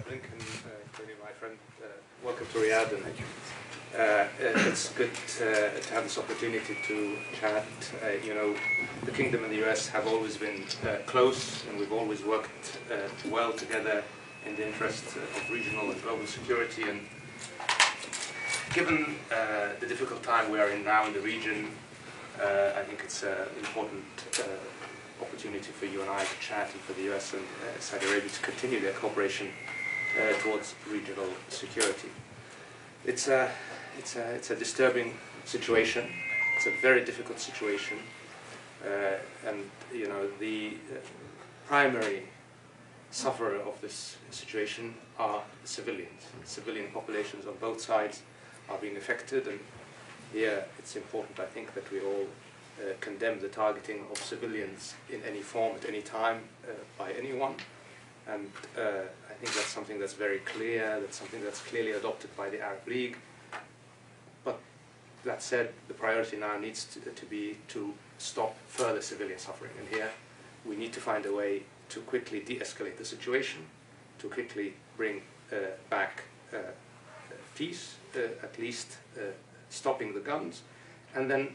Blinken, including my friend. Welcome to Riyadh. And it's good to have this opportunity to chat. The Kingdom and the US have always been close, and we've always worked well together in the interest of regional and global security. And given the difficult time we are in now in the region, I think it's an important opportunity for you and I to chat, and for the US and Saudi Arabia to continue their cooperation towards regional security. It's a disturbing situation. It's a very difficult situation, and the primary sufferer of this situation are civilians. Civilian populations on both sides are being affected, and here it's important, I think, that we all condemn the targeting of civilians in any form at any time by anyone. And I think that's something that's very clear, that's something that's clearly adopted by the Arab League. But that said, the priority now needs to be to stop further civilian suffering. And here we need to find a way to quickly de-escalate the situation, to quickly bring back peace, at least stopping the guns, and then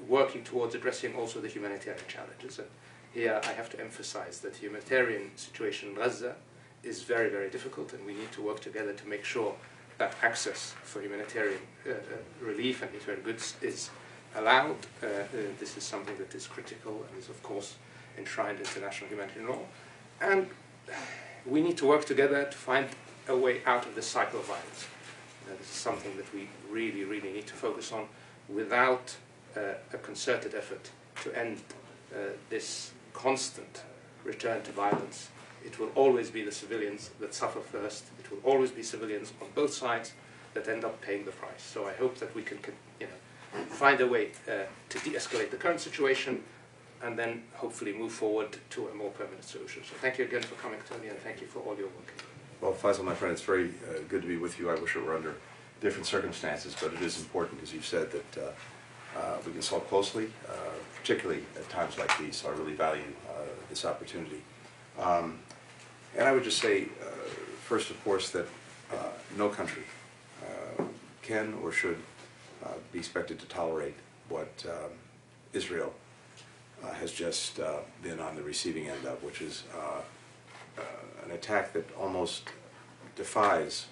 working towards addressing also the humanitarian challenges. And here I have to emphasize that the humanitarian situation in Gaza is very, very difficult, and we need to work together to make sure that access for humanitarian relief and humanitarian goods is allowed. This is something that is critical and is, of course, enshrined in international humanitarian law. And we need to work together to find a way out of this cycle of violence. This is something that we really, really need to focus on. Without a concerted effort to end this constant return to violence, it will always be the civilians that suffer first. It will always be civilians on both sides that end up paying the price. So I hope that we can find a way to de-escalate the current situation, and then hopefully move forward to a more permanent solution. So thank you again for coming, Tony, and thank you for all your work. Well, Faisal, my friend, it's very good to be with you. I wish it were under different circumstances, but it is important, as you've said, that we consult closely, particularly at times like these. So I really value this opportunity. And I would just say, first, of course, that no country can or should be expected to tolerate what Israel has just been on the receiving end of, which is an attack that almost defies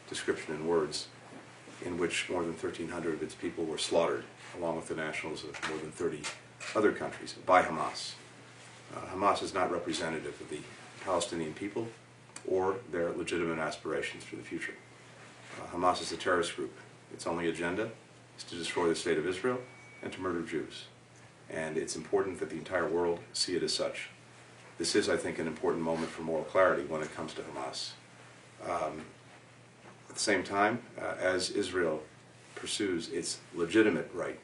description in words, in which more than 1,300 of its people were slaughtered, along with the nationals of more than 30 other countries, by Hamas. Hamas is not representative of the Palestinian people or their legitimate aspirations for the future. Hamas is a terrorist group. Its only agenda is to destroy the state of Israel and to murder Jews. And it's important that the entire world see it as such. This is, I think, an important moment for moral clarity when it comes to Hamas. At the same time, as Israel pursues its legitimate right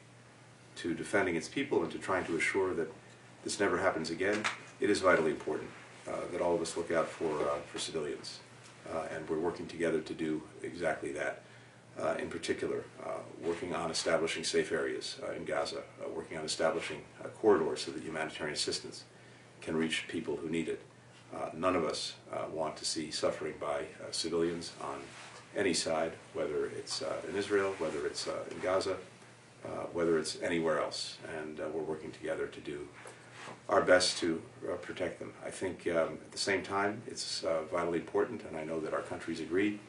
to defending its people and to trying to assure that this never happens again, it is vitally important that all of us look out for civilians. And we're working together to do exactly that. In particular, working on establishing safe areas in Gaza, working on establishing corridors so that humanitarian assistance can reach people who need it. None of us want to see suffering by civilians on any side, whether it's in Israel, whether it's in Gaza, whether it's anywhere else. And we're working together to do our best to protect them. I think at the same time, it's vitally important, and I know that our countries agree,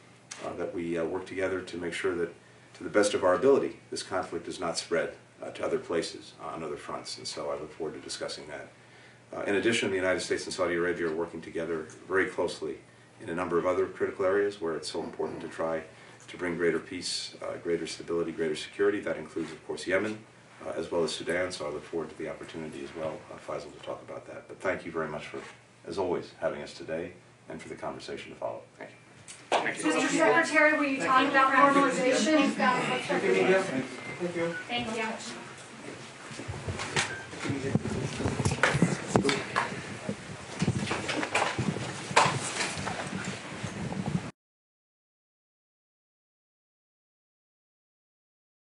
that we work together to make sure that, to the best of our ability, this conflict does not spread to other places on other fronts. And so I look forward to discussing that. In addition, the United States and Saudi Arabia are working together very closely in a number of other critical areas where it's so important to try to bring greater peace, greater stability, greater security. That includes, of course, Yemen, as well as Sudan. So I look forward to the opportunity as well, Faisal, to talk about that. But thank you very much for, as always, having us today and for the conversation to follow. Thank you. Mr. Secretary, will you talk about normalization? Thank you. Thank you.